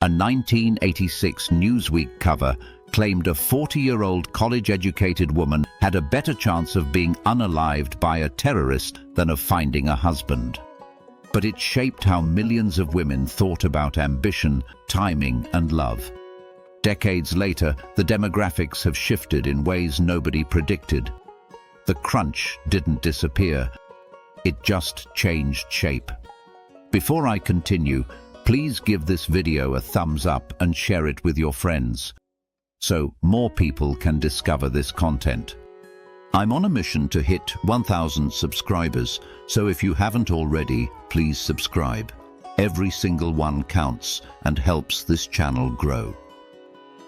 A 1986 Newsweek cover claimed a 40-year-old college-educated woman had a better chance of being unalived by a terrorist than of finding a husband. But it shaped how millions of women thought about ambition, timing, and love. Decades later, the demographics have shifted in ways nobody predicted. The crunch didn't disappear. It just changed shape. Before I continue, please give this video a thumbs up and share it with your friends, so more people can discover this content. I'm on a mission to hit 1,000 subscribers, so if you haven't already, please subscribe. Every single one counts and helps this channel grow.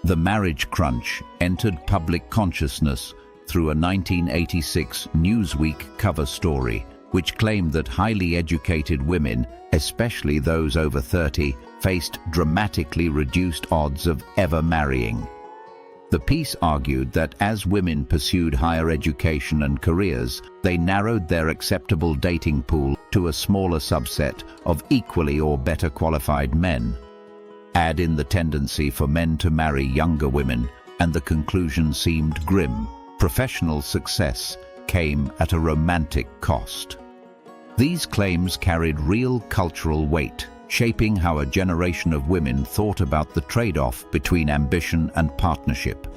The marriage crunch entered public consciousness through a 1986 Newsweek cover story, which claimed that highly educated women, especially those over 30, faced dramatically reduced odds of ever marrying. The piece argued that as women pursued higher education and careers, they narrowed their acceptable dating pool to a smaller subset of equally or better qualified men. Add in the tendency for men to marry younger women, and the conclusion seemed grim. Professional success came at a romantic cost. These claims carried real cultural weight, shaping how a generation of women thought about the trade-off between ambition and partnership.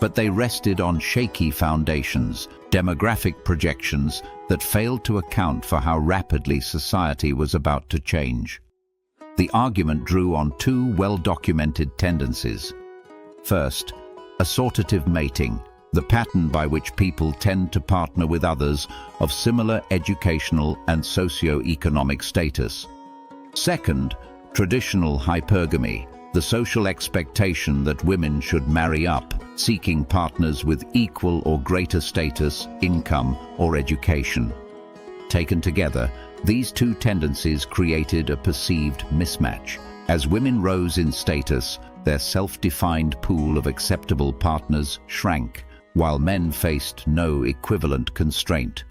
But they rested on shaky foundations, demographic projections that failed to account for how rapidly society was about to change. The argument drew on two well-documented tendencies. First, assortative mating, the pattern by which people tend to partner with others of similar educational and socio-economic status. Second, traditional hypergamy, the social expectation that women should marry up, seeking partners with equal or greater status, income, or education. Taken together, these two tendencies created a perceived mismatch. As women rose in status, their self-defined pool of acceptable partners shrank, while men faced no equivalent constraint.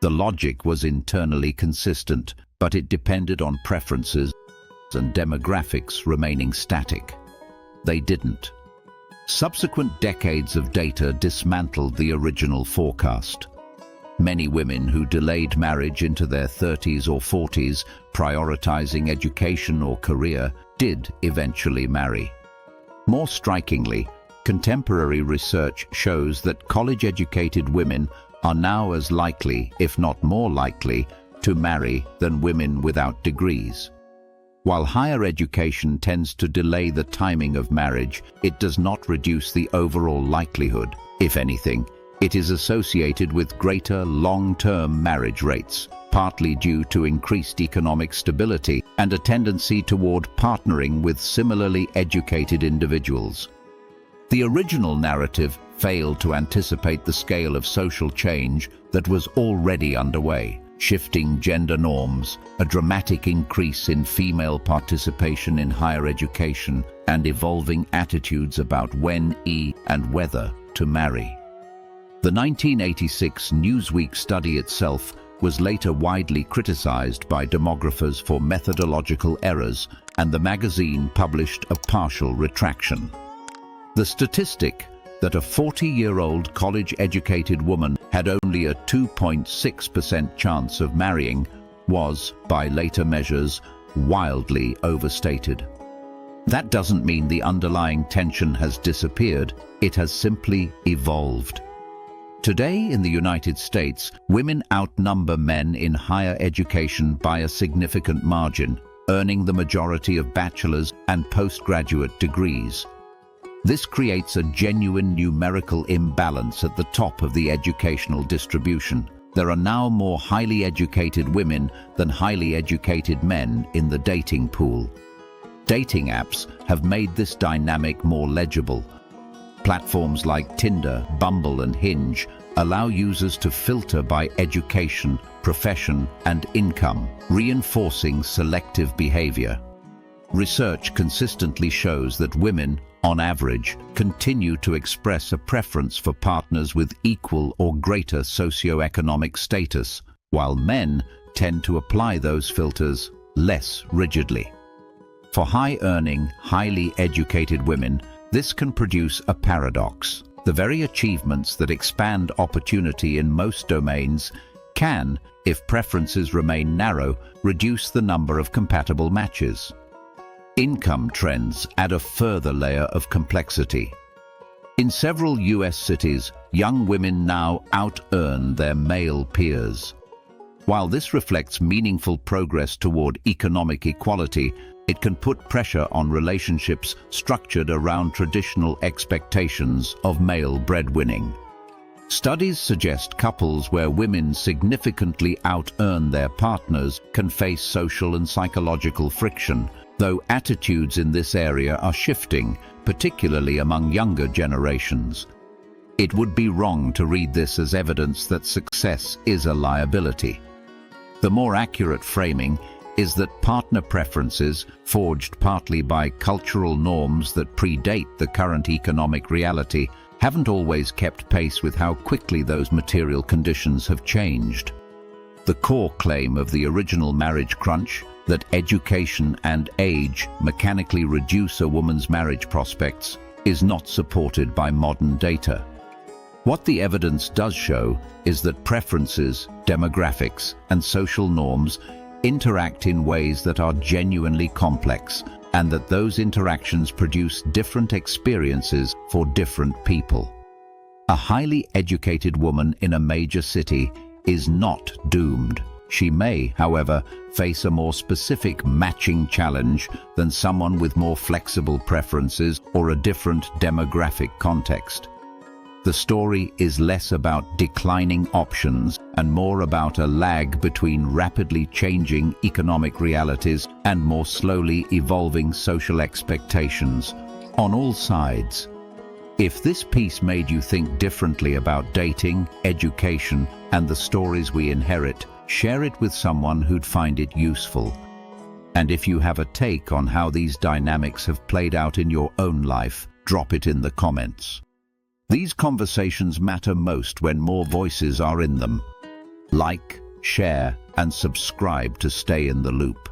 The logic was internally consistent, but it depended on preferences and demographics remaining static. They didn't. Subsequent decades of data dismantled the original forecast. Many women who delayed marriage into their 30s or 40s, prioritizing education or career, did eventually marry. More strikingly, contemporary research shows that college-educated women are now as likely, if not more likely, to marry than women without degrees. While higher education tends to delay the timing of marriage, it does not reduce the overall likelihood. If anything, it is associated with greater long-term marriage rates, partly due to increased economic stability and a tendency toward partnering with similarly educated individuals. The original narrative failed to anticipate the scale of social change that was already underway. Shifting gender norms, a dramatic increase in female participation in higher education, and evolving attitudes about when and whether to marry. The 1986 Newsweek study itself was later widely criticized by demographers for methodological errors, and the magazine published a partial retraction. The statistic that a 40-year-old college-educated woman had only a 2.6% chance of marrying was, by later measures, wildly overstated. That doesn't mean the underlying tension has disappeared, it has simply evolved. Today in the United States, women outnumber men in higher education by a significant margin, earning the majority of bachelor's and postgraduate degrees. This creates a genuine numerical imbalance at the top of the educational distribution. There are now more highly educated women than highly educated men in the dating pool. Dating apps have made this dynamic more legible. Platforms like Tinder, Bumble, and Hinge allow users to filter by education, profession, and income, reinforcing selective behavior. Research consistently shows that women, on average, continue to express a preference for partners with equal or greater socioeconomic status, while men tend to apply those filters less rigidly. For high-earning, highly educated women, this can produce a paradox. The very achievements that expand opportunity in most domains can, if preferences remain narrow, reduce the number of compatible matches. Income trends add a further layer of complexity. In several US cities, young women now out-earn their male peers. While this reflects meaningful progress toward economic equality, it can put pressure on relationships structured around traditional expectations of male breadwinning. Studies suggest couples where women significantly out-earn their partners can face social and psychological friction, though attitudes in this area are shifting, particularly among younger generations. It would be wrong to read this as evidence that success is a liability. The more accurate framing is that partner preferences, forged partly by cultural norms that predate the current economic reality, haven't always kept pace with how quickly those material conditions have changed. The core claim of the original marriage crunch, that education and age mechanically reduce a woman's marriage prospects, is not supported by modern data. What the evidence does show is that preferences, demographics, and social norms interact in ways that are genuinely complex, and that those interactions produce different experiences for different people. A highly educated woman in a major city is not doomed. She may, however, face a more specific matching challenge than someone with more flexible preferences or a different demographic context. The story is less about declining options and more about a lag between rapidly changing economic realities and more slowly evolving social expectations on all sides. If this piece made you think differently about dating, education, and the stories we inherit, share it with someone who'd find it useful. And if you have a take on how these dynamics have played out in your own life, drop it in the comments. These conversations matter most when more voices are in them. Like, share, and subscribe to stay in the loop.